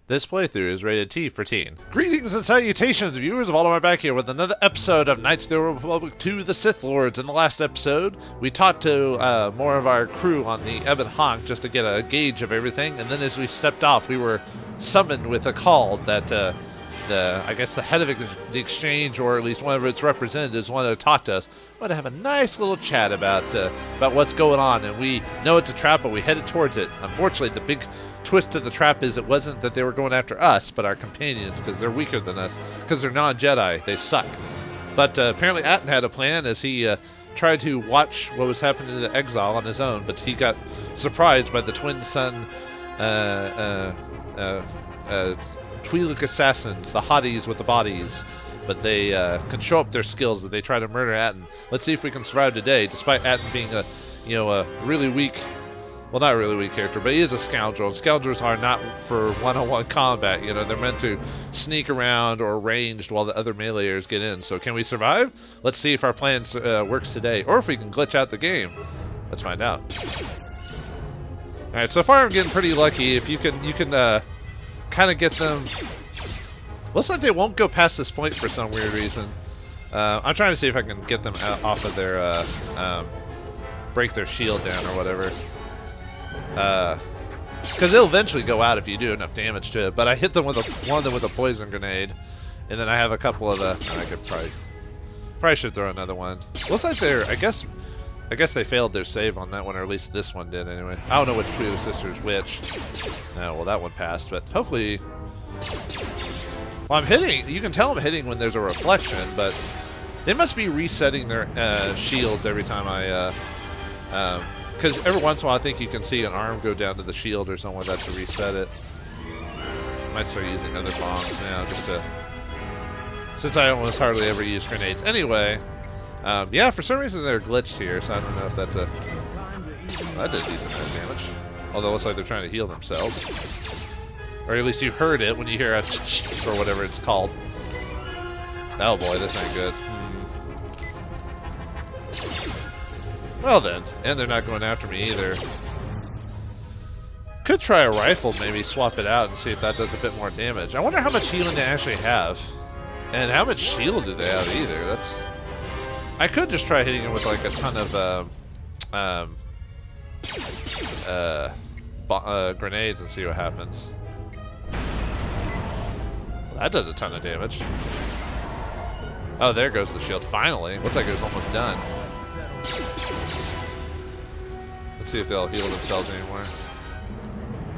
This playthrough is rated T for teen. Greetings and salutations, viewers. Vauldemare back here with another episode of Knights of the Old Republic 2, the Sith Lords. In the last episode, we talked to more of our crew on the Ebon Honk just to get a gauge of everything, and then as we stepped off, we were summoned with a call that I guess the head of the exchange, or at least one of its representatives, wanted to talk to us. Want to have a nice little chat about what's going on, and we know it's a trap, but we headed towards it. Unfortunately, the big twist of the trap is it wasn't that they were going after us, but our companions, because they're weaker than us, because they're non-Jedi. They suck. But apparently Atton had a plan as he tried to watch what was happening to the exile on his own, but he got surprised by the twin sun twi'lek assassins, the hotties with the bodies. But they can show up their skills that they try to murder Atton. Let's see if we can survive today, despite Atton being a really weak. Well, not a really weak character, but he is a scoundrel. And scoundrels are not for one-on-one combat. They're meant to sneak around or ranged while the other meleeers get in. So can we survive? Let's see if our plan works today, or if we can glitch out the game. Let's find out. All right, so far I'm getting pretty lucky. If you can kind of get them. Looks like they won't go past this point for some weird reason. I'm trying to see if I can get them off of their break their shield down or whatever. Because they'll eventually go out if you do enough damage to it. But I hit them with one of them with a poison grenade, and then I have a couple of the. I could probably should throw another one. Looks like they're. I guess they failed their save on that one, or at least this one did anyway. I don't know which two sisters which. No, well that one passed, but hopefully. Well, I'm hitting. You can tell I'm hitting when there's a reflection, but they must be resetting their shields every time I. Because every once in a while, I think you can see an arm go down to the shield or something like that to reset it. Might start using other bombs now, just to. Since I almost hardly ever use grenades. Anyway, yeah, for some reason they're glitched here, so I don't know if that's a. Well, that did decent amount of damage. Although it looks like they're trying to heal themselves. Or at least you heard it when you hear a or whatever it's called. Oh boy, this ain't good. Well then, and they're not going after me either. Could try a rifle, maybe swap it out and see if that does a bit more damage. I wonder how much healing they actually have. And how much shield do they have either? That's. I could just try hitting it with like a ton of grenades and see what happens. That does a ton of damage. Oh, there goes the shield. Finally. Looks like it was almost done. Let's see if they'll heal themselves anymore.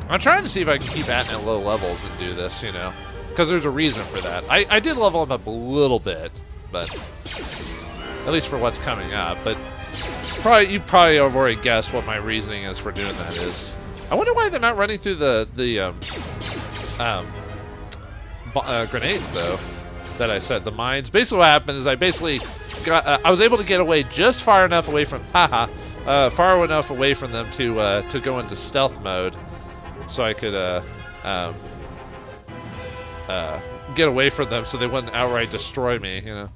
I'm trying to see if I can keep Atton at low levels and do this, because there's a reason for that. I did level him up a little bit, but at least for what's coming up. But you probably have already guessed what my reasoning is for doing that is. I wonder why they're not running through the grenades though that I set, the mines. Basically what happened is I was able to get away just far enough away from far enough away from them to go into stealth mode, so I could get away from them so they wouldn't outright destroy me.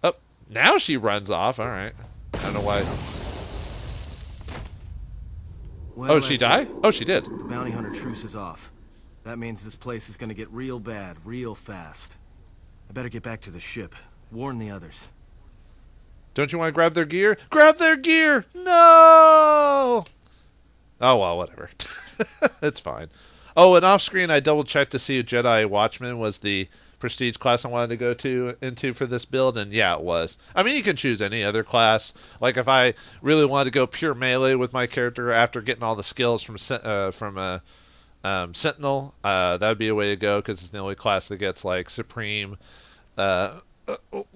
Oh, now she runs off. All right, I don't know why. Well, oh, she died? Oh, she did. The bounty hunter truce is off. That means this place is gonna get real bad, real fast. I better get back to the ship. Warn the others. Don't you want to grab their gear? Grab their gear! No! Oh, well, whatever. It's fine. Oh, and off screen, I double checked to see if Jedi Watchman was the prestige class I wanted to go into for this build, and yeah, it was. I mean, you can choose any other class. Like if I really wanted to go pure melee with my character after getting all the skills from Sentinel, that would be a way to go, because it's the only class that gets like supreme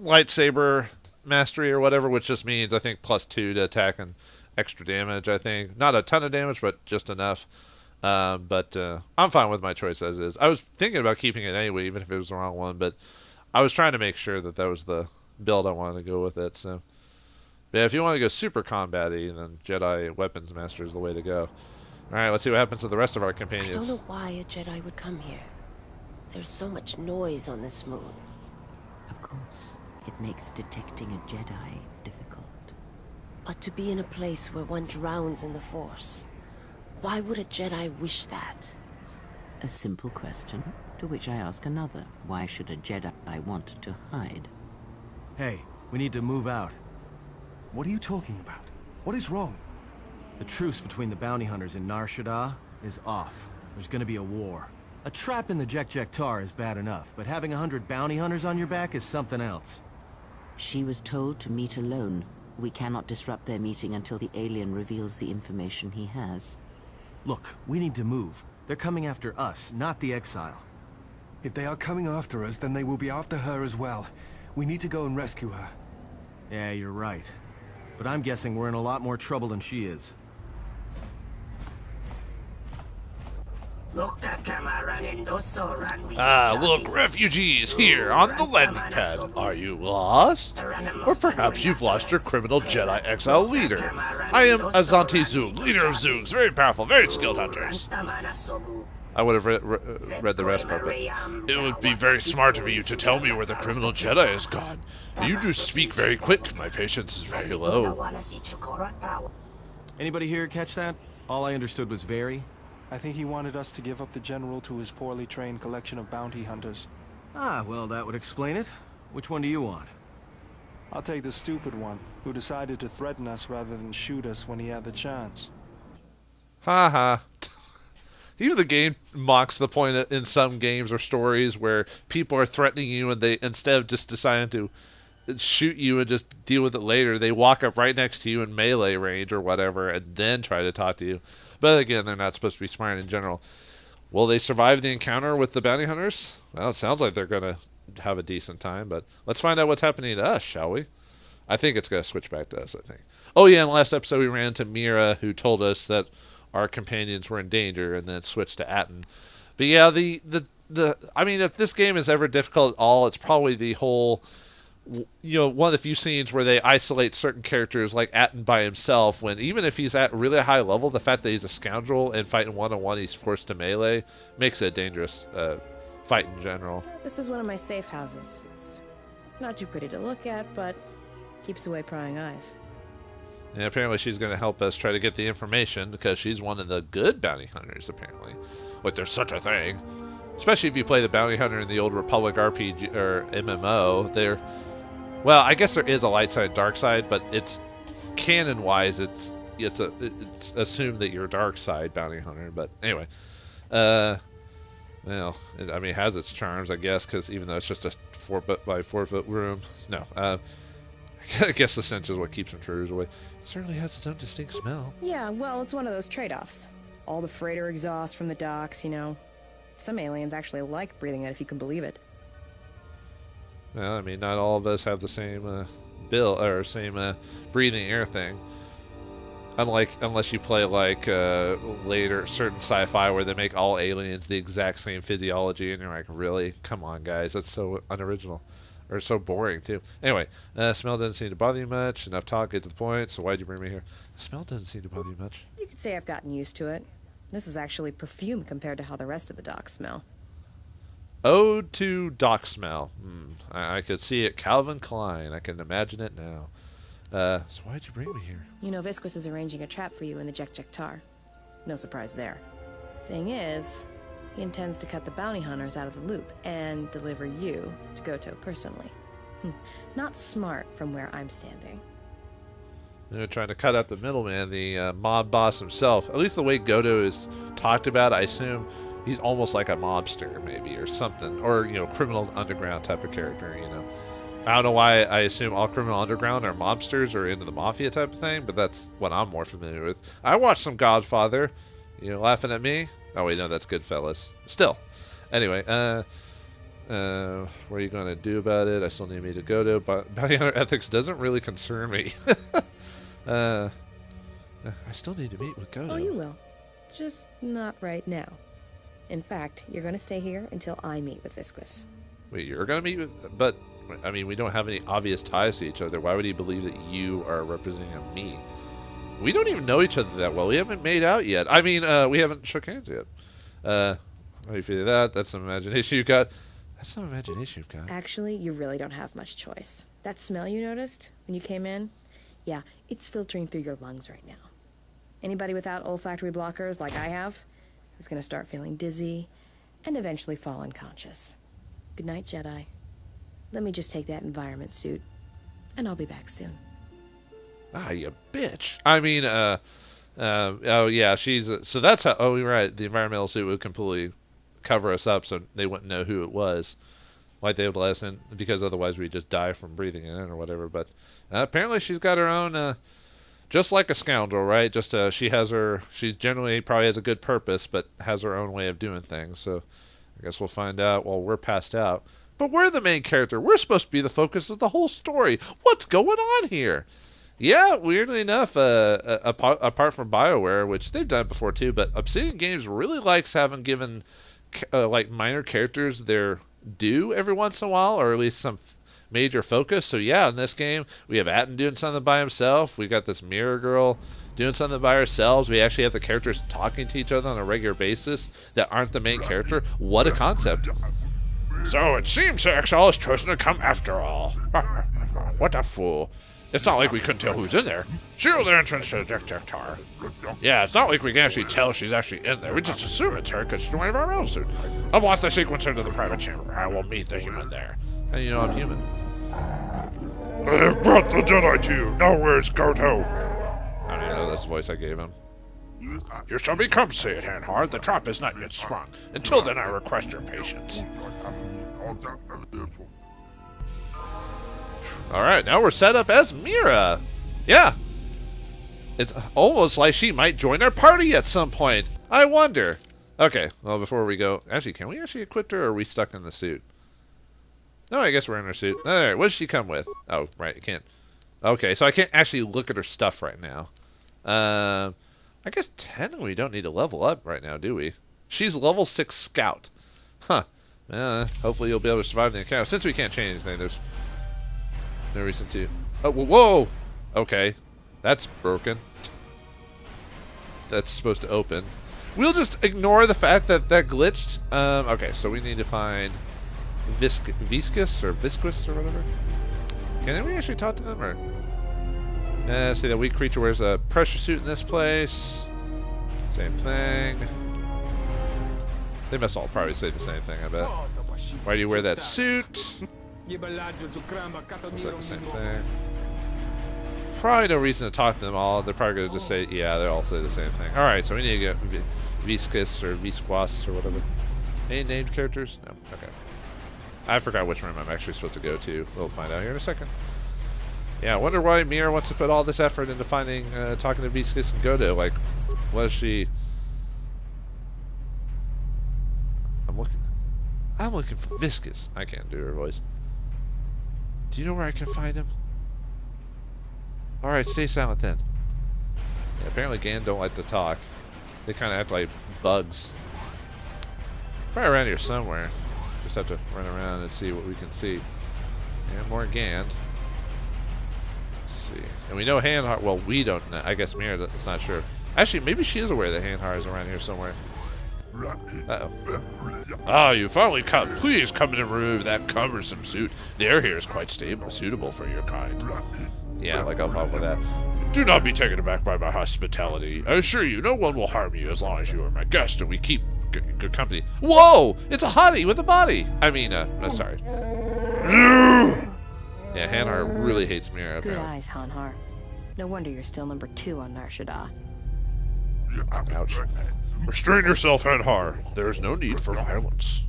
lightsaber mastery or whatever, which just means I think +2 to attack and extra damage. I think not a ton of damage, but just enough. But I'm fine with my choice as is. I was thinking about keeping it anyway, even if it was the wrong one, but I was trying to make sure that was the build I wanted to go with it. So yeah, if you want to go super combat-y, then Jedi Weapons Master is the way to go. Alright, let's see what happens to the rest of our companions. I don't know why a Jedi would come here. There's so much noise on this moon. Of course, it makes detecting a Jedi difficult. But to be in a place where one drowns in the Force, why would a Jedi wish that? A simple question, to which I ask another. Why should a Jedi want to hide? Hey, we need to move out. What are you talking about? What is wrong? The truce between the bounty hunters in Nar Shaddaa is off. There's gonna be a war. A trap in the Jek-Jek-Tar is bad enough, but having 100 bounty hunters on your back is something else. She was told to meet alone. We cannot disrupt their meeting until the alien reveals the information he has. Look, we need to move. They're coming after us, not the exile. If they are coming after us, then they will be after her as well. We need to go and rescue her. Yeah, you're right. But I'm guessing we're in a lot more trouble than she is. Ah, look, refugees here on the landing pad. Are you lost? Or perhaps you've lost your criminal Jedi exile leader. I am Azanti Zug, leader of Zugs, very powerful, very skilled hunters. I would have read the rest, but it would be very smart of you to tell me where the criminal Jedi has gone. You do speak very quick. My patience is very low. Anybody here catch that? All I understood was very. I think he wanted us to give up the General to his poorly trained collection of bounty hunters. Ah, well, that would explain it. Which one do you want? I'll take the stupid one, who decided to threaten us rather than shoot us when he had the chance. Ha ha. Even the game mocks the point in some games or stories where people are threatening you and they, instead of just deciding to shoot you and just deal with it later, they walk up right next to you in melee range or whatever and then try to talk to you. But again, they're not supposed to be smart in general. Will they survive the encounter with the bounty hunters? Well, it sounds like they're going to have a decent time, but let's find out what's happening to us, shall we? I think it's going to switch back to us, I think. Oh yeah, in the last episode we ran into Mira, who told us that our companions were in danger, and then switched to Atton. But yeah, I mean, if this game is ever difficult at all, it's probably the whole, you know, one of the few scenes where they isolate certain characters like Atton by himself, when even if he's at really high level, the fact that he's a scoundrel and fighting one-on-one, he's forced to melee, makes it a dangerous fight in general. This is one of my safe houses. It's not too pretty to look at, but keeps away prying eyes. And apparently she's going to help us try to get the information because she's one of the good bounty hunters, apparently. Like, there's such a thing. Especially if you play the bounty hunter in the Old Republic RPG or MMO. Well, I guess there is a light side, dark side, but it's canon-wise, it's assumed that you're a dark side bounty hunter. But anyway, well, it has its charms, I guess, because even though it's just a 4-by-4-foot room, no. I guess the stench is what keeps intruders away. It certainly has its own distinct smell. Yeah, well, it's one of those trade-offs. All the freighter exhaust from the docks, you know. Some aliens actually like breathing it, if you can believe it. Well, I mean, not all of us have the same same breathing air thing. Unless you play like later certain sci-fi where they make all aliens the exact same physiology, and you're like, really? Come on, guys, that's so unoriginal. Or so boring, too. Anyway, smell doesn't seem to bother you much. Enough talk, get to the point. So why'd you bring me here? The smell doesn't seem to bother you much. You could say I've gotten used to it. This is actually perfume compared to how the rest of the docks smell. Ode to dock smell. I could see it. Calvin Klein. I can imagine it now. So why'd you bring me here? You know, Visquis is arranging a trap for you in the Jek-Jek-Tar. No surprise there. Thing is, he intends to cut the bounty hunters out of the loop and deliver you to KOTOR personally. Not smart from where I'm standing. They're trying to cut out the middleman, the mob boss himself. At least the way KOTOR is talked about, I assume he's almost like a mobster, maybe, or something. Or, you know, criminal underground type of character, you know. I don't know why I assume all criminal underground are mobsters or into the mafia type of thing, but that's what I'm more familiar with. I watched some Godfather. You know, laughing at me? Oh, wait, no, that's Goodfellas. Still. Anyway, what are you going to do about it? I still need me to go to, but bounty hunter ethics doesn't really concern me. I still need to meet with KOTOR. Oh, you will. Just not right now. In fact, you're going to stay here until I meet with Visquis. Wait, you're going to meet with... But, I mean, we don't have any obvious ties to each other. Why would he believe that you are representing me? We don't even know each other that well. We haven't made out yet. I mean, we haven't shook hands yet. How do you feel that? That's some imagination you've got. That's some imagination you've got. Actually, you really don't have much choice. That smell you noticed when you came in? Yeah, it's filtering through your lungs right now. Anybody without olfactory blockers like I have is going to start feeling dizzy and eventually fall unconscious. Good night, Jedi. Let me just take that environment suit, and I'll be back soon. Ah, you bitch. I mean, oh yeah, she's, so that's how, oh, you're right, the environmental suit would completely cover us up so they wouldn't know who it was. Like they would let us in, because otherwise we'd just die from breathing in it or whatever. But apparently she's got her own, just like a scoundrel, right? Just she generally probably has a good purpose, but has her own way of doing things. So I guess we'll find out while we're passed out. But we're the main character. We're supposed to be the focus of the whole story. What's going on here? Yeah, weirdly enough, apart from BioWare, which they've done before too, but Obsidian Games really likes having given like minor characters their due every once in a while, or at least some major focus. So yeah, in this game we have Atton doing something by himself. We got this Mira girl doing something by ourselves. We actually have the characters talking to each other on a regular basis that aren't the main character. What a concept. So it seems the exile has chosen to come after all. What a fool. It's not like we couldn't tell who's in there. Shield the entrance to the Jektar. Yeah, it's not like we can actually tell she's actually in there. We just assume it's her because she's wearing our own suit. I'll watch the sequence into the private chamber. I will meet the human there. How do you know I'm human? I have brought the Jedi to you. Now where's Koto? I don't even know this voice I gave him. You shall be compensated, Hanhar. The trap is not yet sprung. Until then, I request your patience. Alright, now we're set up as Mira. Yeah. It's almost like she might join our party at some point. I wonder. Okay, well, before we go... Actually, can we actually equip her, or are we stuck in the suit? No, I guess we're in her suit. Alright, what does she come with? Oh, right, I can't... Okay, so I can't actually look at her stuff right now. I guess technically we don't need to level up right now, do we? She's level 6 scout. Huh. Hopefully you'll be able to survive the encounter. Since we can't change anything, there's no reason to... Oh, whoa! Okay. That's broken. That's supposed to open. We'll just ignore the fact that that glitched. Okay, so we need to find Visquis or whatever. Can we actually talk to them, or... see, that weak creature wears a pressure suit in this place. Same thing. They must all probably say the same thing, I bet. Why do you wear that suit? Looks like the same thing. Probably no reason to talk to them all. They're probably going to just say, yeah, they all say the same thing. Alright, so we need to get Visquis or Visquis or whatever. Any named characters? No. Okay. I forgot which room I'm actually supposed to go to. We'll find out here in a second. Yeah, I wonder why Mira wants to put all this effort into finding, talking to Visquis and Godo. Like, what is she... I'm looking for Visquis. I can't do her voice. Do you know where I can find him? Alright, stay silent then. Yeah, apparently Gan don't like to talk. They kind of act like bugs. Probably around here somewhere. Just have to run around and see what we can see. Yeah, more Gan. Let's see. And we know Hanhar. Well, we don't know. I guess Mira is not sure. Actually, maybe she is aware that Hanhar is around here somewhere. Uh-oh. Ah, you finally come. Please come in and remove that cumbersome suit. The air here is quite stable, suitable for your kind. Yeah, like I'll follow that. Do not be taken aback by my hospitality. I assure you, no one will harm you as long as you are my guest and we keep good company. Whoa! It's a hottie with a body! I mean, sorry. Yeah, Hanhar really hates Mira, Good apparently. eyes, Hanhar. No wonder you're still number 2 on Nar Shaddaa. Ouch. Restrain yourself, Hanhar. There is no need for violence.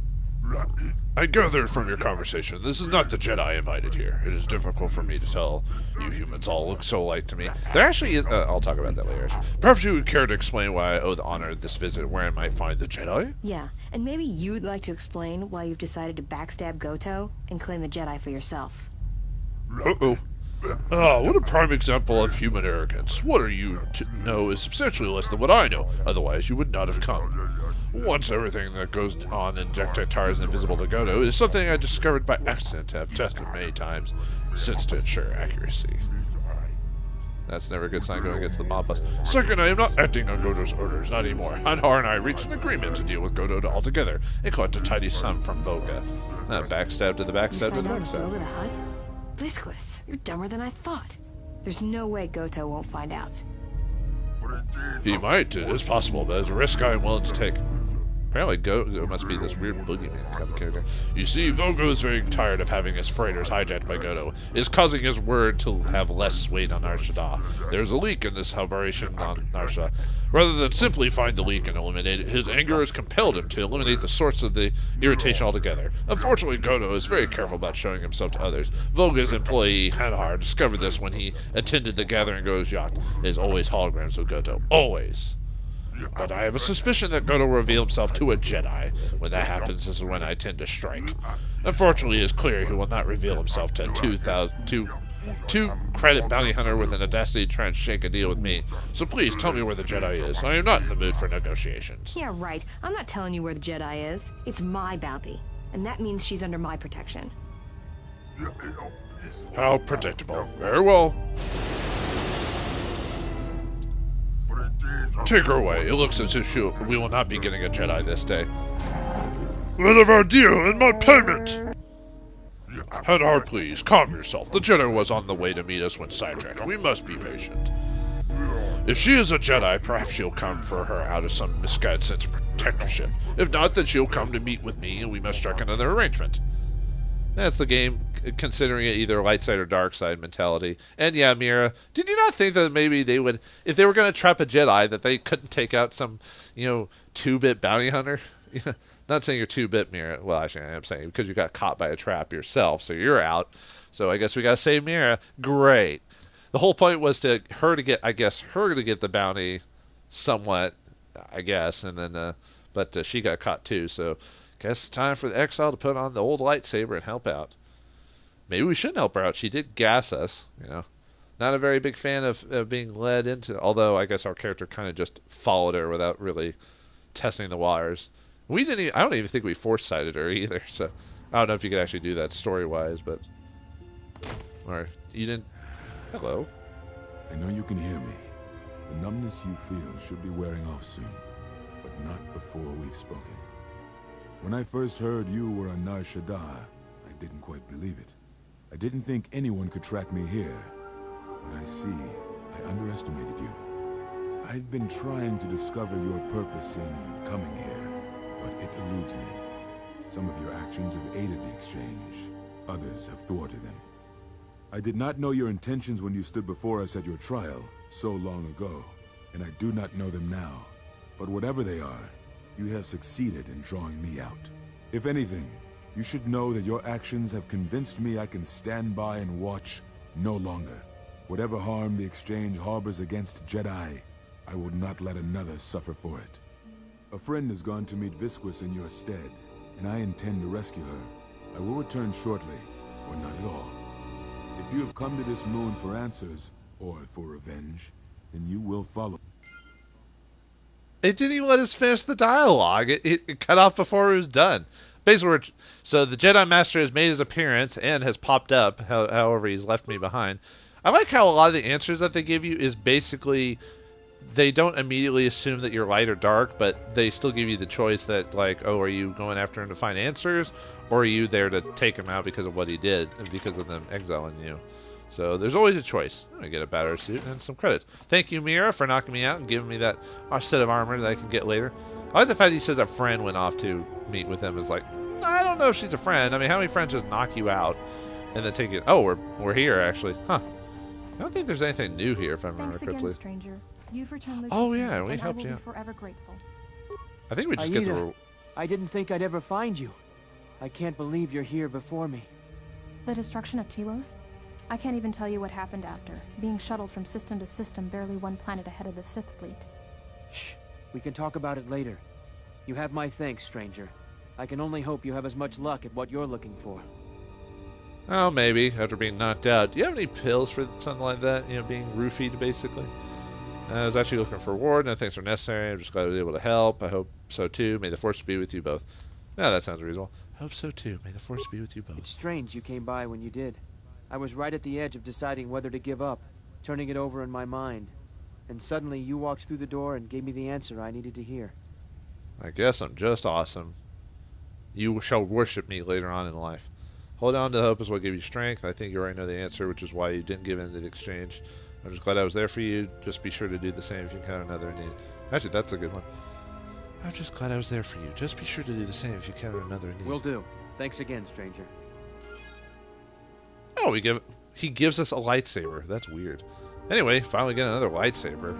I gathered from your conversation, this is not the Jedi I invited here. It is difficult for me to tell. You humans all look so alike to me. There actually is, I'll talk about that later. Perhaps you would care to explain why I owe the honor of this visit, where I might find the Jedi? Yeah, and maybe you'd like to explain why you've decided to backstab Goto and claim the Jedi for yourself. Uh-oh. Ah, what a prime example of human arrogance. What are you to know is substantially less than what I know. Otherwise, you would not have come. Once everything that goes on in Jektar is invisible to Goto, it is something I discovered by accident and have tested many times since to ensure accuracy. That's never a good sign going against the mob boss. Second, I am not acting on Goto's orders, not anymore. Hanhar and I reached an agreement to deal with Goto altogether and collect a tidy sum from Voga. Backstab to the backstab to the backstab. Voga the Hutt? Visquis, you're dumber than I thought. There's no way Goto won't find out. He might, it is possible, but it's a risk I am willing to take. Apparently Goto must be this weird boogeyman kind of character. You see, Vogo is very tired of having his freighters hijacked by Goto. It is causing his word to have less weight on Nar Shaddaa. There's a leak in this operation on Nar Shaddaa. Rather than simply find the leak and eliminate it, his anger has compelled him to eliminate the source of the irritation altogether. Unfortunately, Goto is very careful about showing himself to others. Voga's employee, Hanhar, discovered this when he attended the gathering Goto's yacht. It is always holograms of Goto. Always. But I have a suspicion that Goto will reveal himself to a Jedi. When that happens, this is when I tend to strike. Unfortunately, it is clear he will not reveal himself to two credit bounty hunter with an audacity to try and shake a deal with me. So please tell me where the Jedi is. I am not in the mood for negotiations. Yeah, right. I'm not telling you where the Jedi is. It's my bounty. And that means she's under my protection. How predictable. Very well. Take her away. It looks as if we will not be getting a Jedi this day. What of our deal and my payment? Hanhar, please, calm yourself. The Jedi was on the way to meet us when sidetracked. We must be patient. If she is a Jedi, perhaps she'll come for her out of some misguided sense of protectorship. If not, then she'll come to meet with me, and we must strike another arrangement. That's the game, considering it either light side or dark side mentality. And yeah, Mira, did you not think that maybe they would, if they were going to trap a Jedi, that they couldn't take out some, 2-bit bounty hunter? Not saying you're 2-bit, Mira. Well, actually, I am saying because you got caught by a trap yourself, so you're out. So I guess we got to save Mira. Great. The whole point was to her to get the bounty, somewhat, I guess, and then, but she got caught too. So. Guess it's time for the exile to put on the old lightsaber and help out. Maybe we shouldn't help her out. She did gas us, Not a very big fan of being led into, although I guess our character kind of just followed her without really testing the waters. I don't even think we force-sighted her either, so I don't know if you could actually do that story-wise, but... Or, you didn't... Hello? I know you can hear me. The numbness you feel should be wearing off soon, but not before we've spoken. When I first heard you were on Nar Shaddaa, I didn't quite believe it. I didn't think anyone could track me here. But I see, I underestimated you. I've been trying to discover your purpose in coming here, but it eludes me. Some of your actions have aided the exchange. Others have thwarted them. I did not know your intentions when you stood before us at your trial so long ago, and I do not know them now. But whatever they are, you have succeeded in drawing me out. If anything, you should know that your actions have convinced me I can stand by and watch no longer. Whatever harm the exchange harbors against Jedi, I will not let another suffer for it. A friend has gone to meet Visquis in your stead, and I intend to rescue her. I will return shortly, or not at all. If you have come to this moon for answers, or for revenge, then you will follow. It didn't even let us finish the dialogue. It cut off before it was done. Basically, so the Jedi Master has made his appearance and has popped up, however he's left me behind. I like how a lot of the answers that they give you is basically, they don't immediately assume that you're light or dark, but they still give you the choice that, like, oh, are you going after him to find answers, or are you there to take him out because of what he did, because of them exiling you? So there's always a choice. I'm going to get a battery suit and some credits. Thank you, Mira, for knocking me out and giving me that set of armor that I can get later. I like the fact he says a friend went off to meet with him. Is like, I don't know if she's a friend. I mean, how many friends just knock you out and then take you? Oh, we're here, actually. Huh. I don't think there's anything new here, if I remember correctly. Thanks again, stranger. You've returned oh, yeah, we helped you out. Forever grateful. I think we just get the... I didn't think I'd ever find you. I can't believe you're here before me. The destruction of Telos? I can't even tell you what happened after, being shuttled from system to system barely one planet ahead of the Sith fleet. Shh. We can talk about it later. You have my thanks, stranger. I can only hope you have as much luck at what you're looking for. Oh, maybe, after being knocked out. Do you have any pills for something like that? Being roofied, basically? I was actually looking for a reward. No thanks are necessary. I'm just glad I was able to help. I hope so, too. May the Force be with you both. Yeah, that sounds reasonable. I hope so, too. May the Force be with you both. It's strange you came by when you did. I was right at the edge of deciding whether to give up, turning it over in my mind. And suddenly you walked through the door and gave me the answer I needed to hear. I guess I'm just awesome. You shall worship me later on in life. Hold on to hope is what gave you strength. I think you already know the answer, which is why you didn't give in to the exchange. I'm just glad I was there for you. Just be sure to do the same if you encounter another in need. Actually, that's a good one. I'm just glad I was there for you. Just be sure to do the same if you encounter another need. Will do. Thanks again, stranger. Oh, he gives us a lightsaber. That's weird. Anyway, finally get another lightsaber.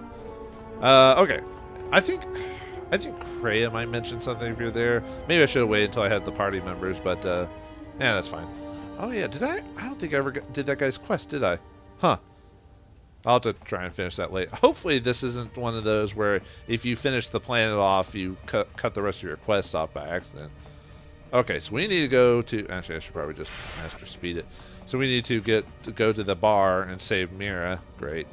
Okay. I think Kreia might mention something if you're there. Maybe I should have waited until I had the party members, but yeah, that's fine. Oh yeah, did I don't think I ever did that guy's quest, did I? Huh. I'll have to try and finish that late. Hopefully this isn't one of those where if you finish the planet off, you cut the rest of your quests off by accident. Okay, so we need to go to... Actually, I should probably just master speed it. So we need to go to the bar and save Mira. Great.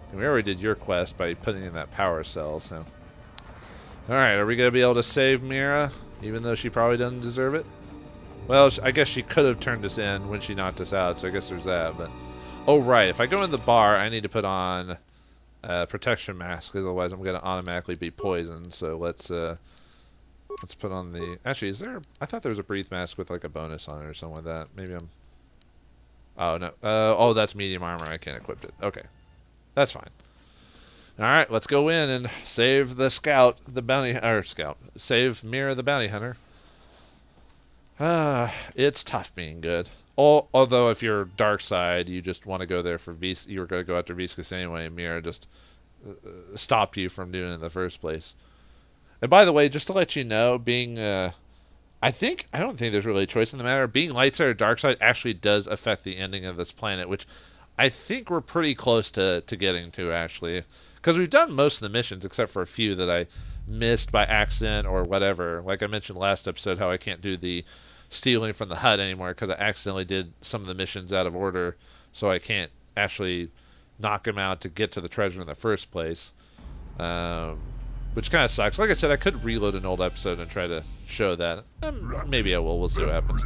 And we already did your quest by putting in that power cell, so... Alright, are we going to be able to save Mira, even though she probably doesn't deserve it? Well, I guess she could have turned us in when she knocked us out, so I guess there's that, but... Oh, right. If I go in the bar, I need to put on a protection mask, otherwise I'm going to automatically be poisoned. So let's put on the... Actually, is there... I thought there was a breathe mask with like a bonus on it or something like that. Maybe I'm... Oh, no. Oh, that's medium armor. I can't equip it. Okay. That's fine. Alright, let's go in and save the scout, the bounty... scout. Save Mira the bounty hunter. It's tough being good. Although if you're dark side, you just want to go there for you were going to go after Visquis anyway, and Mira just stopped you from doing it in the first place. And by the way, just to let you know, being I don't think there's really a choice in the matter. Being light side or dark side actually does affect the ending of this planet, which I think we're pretty close to getting to, actually. Because we've done most of the missions, except for a few that I missed by accident or whatever. Like I mentioned last episode, how I can't do the stealing from the hut anymore because I accidentally did some of the missions out of order, so I can't actually knock him out to get to the treasure in the first place, which kind of sucks. Like I said, I could reload an old episode and try to show that. Maybe I will. We'll see what happens.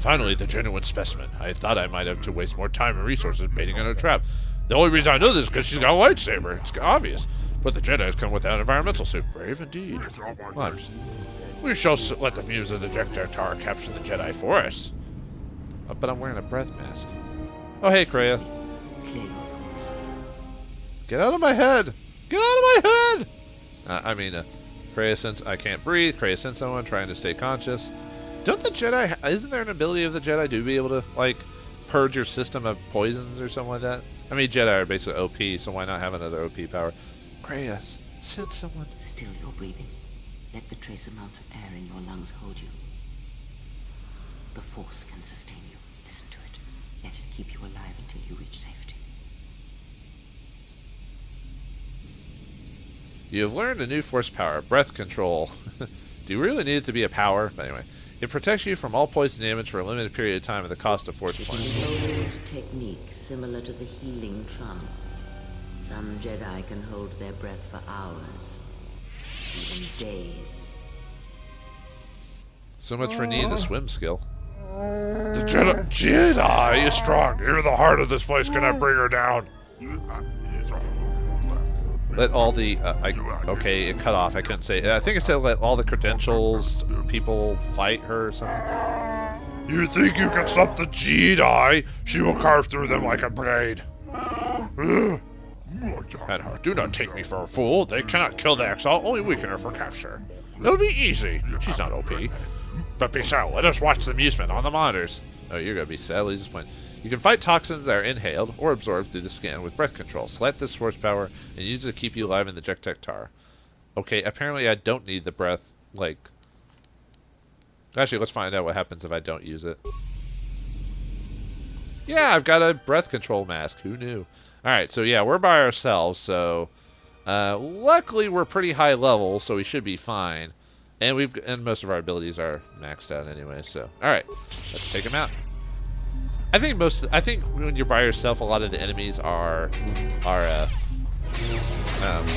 Finally, the genuine specimen. I thought I might have to waste more time and resources baiting on a trap. The only reason I know this is because she's got a lightsaber. It's obvious. But the Jedi's come without an environmental suit. Brave indeed. Well, we shall let the views of the KOTOR capture the Jedi for us. But I'm wearing a breath mask. Oh, hey, Kreia. Get out of my head! Get out of my head! Kreia, since I can't breathe, Kreia, since someone trying to stay conscious. Don't the Jedi... Isn't there an ability of the Jedi to be able to, like, purge your system of poisons or something like that? I mean, Jedi are basically OP, so why not have another OP power? Kreia, send someone... Still you're breathing. Let the trace amounts of air in your lungs hold you. The Force can sustain you. Listen to it. Let it keep you alive until you reach safety. You have learned a new Force power, breath control. Do you really need it to be a power? But anyway, it protects you from all poison damage for a limited period of time at the cost of Force points. It is an old technique similar to the healing trance. Some Jedi can hold their breath for hours, even days. So much for needing the swim skill. The Jedi is strong. You're the heart of this place. Can I bring her down? Let all the... okay, it cut off. I couldn't say... I think it said let all the credentials people fight her or something. You think you can stop the Jedi? She will carve through them like a blade. At heart, do not take me for a fool. They cannot kill the exile, only weaken her for capture. It'll be easy. She's not OP. But be silent. Let us watch the amusement on the monitors. Oh, you're gonna be sadly disappointed. You can fight toxins that are inhaled or absorbed through the skin with breath control. Select this Force power and use it to keep you alive in the KOTOR. Okay, apparently I don't need the breath, like... Actually, let's find out what happens if I don't use it. Yeah, I've got a breath control mask. Who knew? Alright, so yeah, we're by ourselves, so... luckily, we're pretty high level, so we should be fine. And most of our abilities are maxed out anyway, so... Alright, let's take them out. I think when you're by yourself, a lot of the enemies are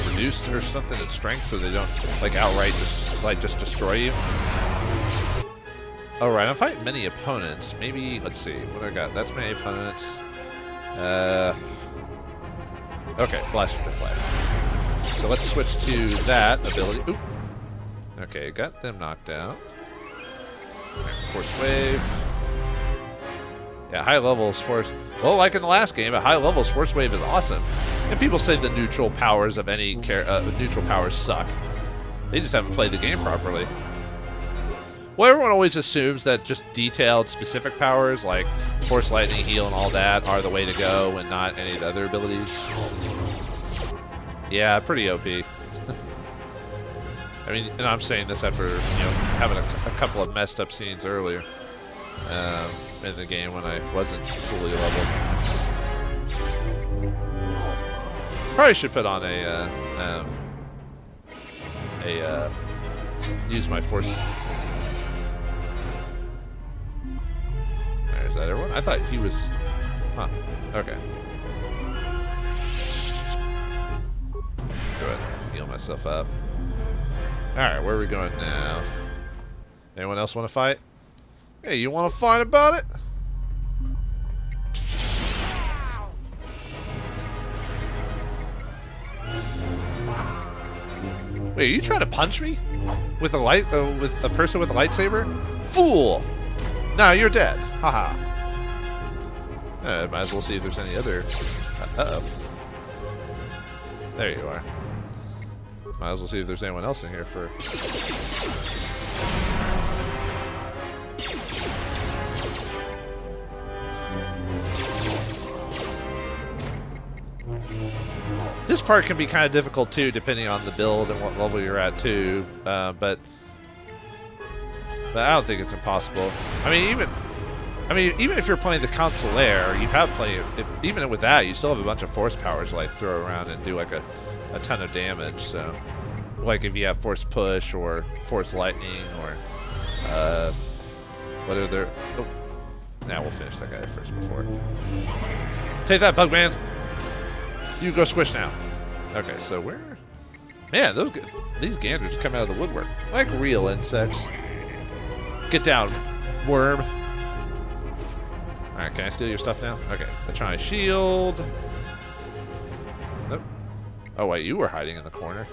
reduced or something in strength, so they don't like outright just destroy you. All right, I'm fighting many opponents. Maybe let's see what I got. That's many opponents. Okay, flash to flash. So let's switch to that ability. Oop. Okay, got them knocked out. Force wave. Yeah, high levels Force... Well, like in the last game, at high levels, Force Wave is awesome. And people say the neutral powers of any neutral powers suck. They just haven't played the game properly. Well, everyone always assumes that just detailed specific powers like Force Lightning, Heal, and all that are the way to go and not any of the other abilities. Yeah, pretty OP. I mean, and I'm saying this after, you know, having a couple of messed up scenes earlier in the game when I wasn't fully leveled. Probably should put on use my force. Is that everyone? I thought he was... Huh. Okay. Go ahead and heal myself up. Alright, where are we going now? Anyone else want to fight? Hey, you want to fight about it? Wait, are you trying to punch me? With a with a person with a lightsaber? Fool! Now you're dead. Haha. Might as well see if there's any other... Uh-oh. There you are. Might as well see if there's anyone else in here for... This part can be kind of difficult too, depending on the build and what level you're at too. But I don't think it's impossible. I mean, even if you're playing the Consular, you have plenty of, even with that, you still have a bunch of force powers to, like, throw around and do like a ton of damage. So, like if you have Force Push or Force Lightning or what are there? Oh, now we'll finish that guy first before. Take that, Bugman. You go squish now. Okay, so where? Man, these ganders come out of the woodwork like real insects. Get down, worm. Alright, can I steal your stuff now? Okay, let's try a shield. Nope. Oh wait, you were hiding in the corner.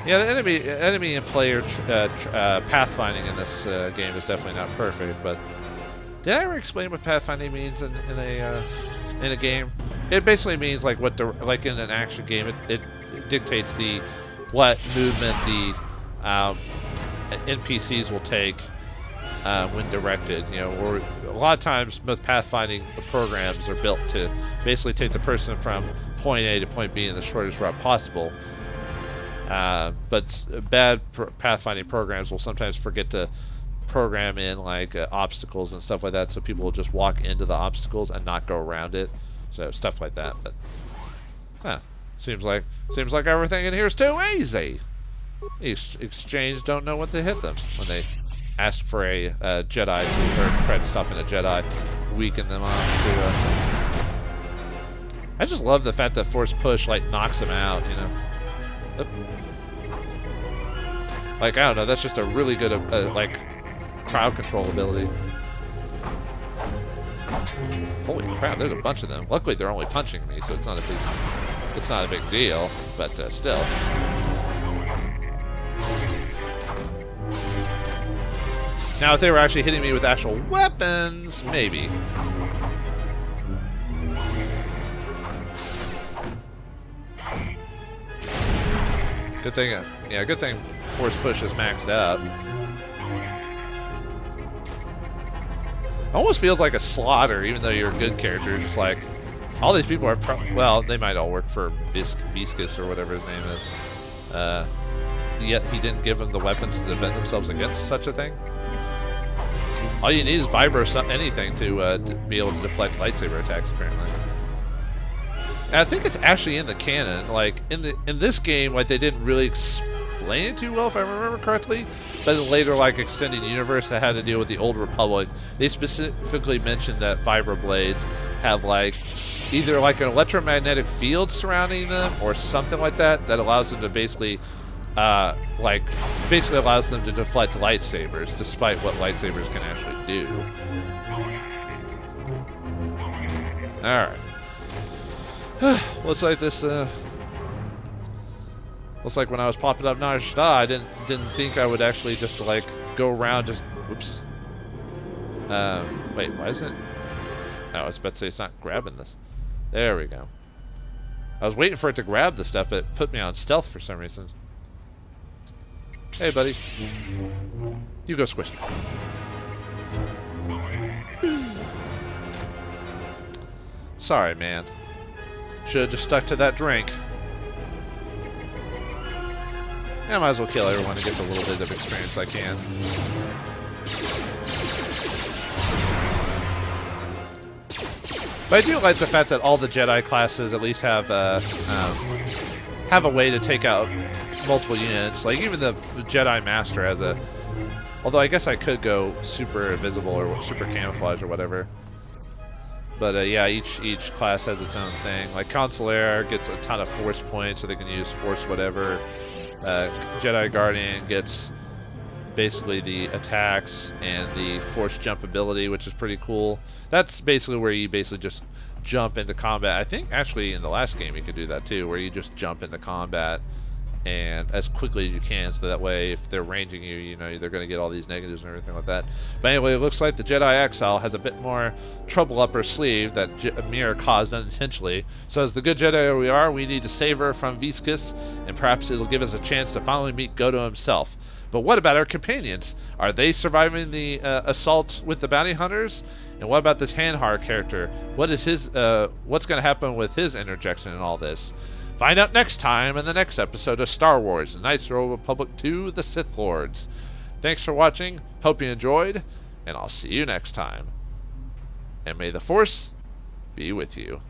Yeah, the enemy and player pathfinding in this game is definitely not perfect, but did I ever explain what pathfinding means in a game? It basically means like like in an action game, it dictates what movement the NPCs will take when directed. You know, or a lot of times most pathfinding programs are built to basically take the person from point A to point B in the shortest route possible. But bad pathfinding programs will sometimes forget to program in like obstacles and stuff like that, so people will just walk into the obstacles and not go around it. So stuff like that. But seems like everything in here is too easy. Exchange don't know what to hit them when they ask for a Jedi or try to stop in a Jedi, weaken them off to. I just love the fact that Force Push like knocks them out. You know. Oop. Like I don't know. That's just a really good like crowd control ability. Holy crap! There's a bunch of them. Luckily, they're only punching me, so it's not a big deal. But still. Now, if they were actually hitting me with actual weapons, maybe. Good thing, yeah, good thing Force Push is maxed out. Almost feels like a slaughter, even though you're a good character. Just like, all these people are, well, they might all work for Visquis or whatever his name is. Yet he didn't give them the weapons to defend themselves against such a thing. All you need is vibro anything to be able to deflect lightsaber attacks, apparently. And I think it's actually in the canon. Like in this game, like they didn't really explain it too well, if I remember correctly. But in later, like extended universe that had to deal with the Old Republic, they specifically mentioned that vibroblades have like either like an electromagnetic field surrounding them or something like that that allows them to basically allows them to deflect lightsabers, despite what lightsabers can actually do. All right. Looks like this. Looks like when I was popping up Nar Shaddaa, I didn't think I would actually just like go around just. Whoops. Wait, why isn't it? Oh, I was about to say it's not grabbing this. There we go. I was waiting for it to grab the stuff, but it put me on stealth for some reason. Hey, buddy. You go squish. Sorry, man. Should have just stuck to that drink. Yeah, I might as well kill everyone to get the little bit of experience I can. But I do like the fact that all the Jedi classes at least have a way to take out multiple units. Like even the Jedi Master has a. Although I guess I could go super invisible or super camouflage or whatever. But yeah, each class has its own thing. Like Consular gets a ton of Force points, so they can use Force whatever. Jedi Guardian gets basically the attacks and the Force jump ability, which is pretty cool. That's basically where you basically just jump into combat. I think actually in the last game you could do that too, where you just jump into combat and as quickly as you can, so that way if they're ranging you, you know, they're going to get all these negatives and everything like that. But anyway, it looks like the Jedi Exile has a bit more trouble up her sleeve that Mira caused unintentionally. So as the good Jedi we are, we need to save her from Visquis, and perhaps it'll give us a chance to finally meet Goto himself. But what about our companions? Are they surviving the assault with the bounty hunters? And what about this Hanhar character? What is his? What's going to happen with his interjection in all this? Find out next time in the next episode of Star Wars: The Knights of the Old Republic 2: The Sith Lords. Thanks for watching. Hope you enjoyed, and I'll see you next time. And may the Force be with you.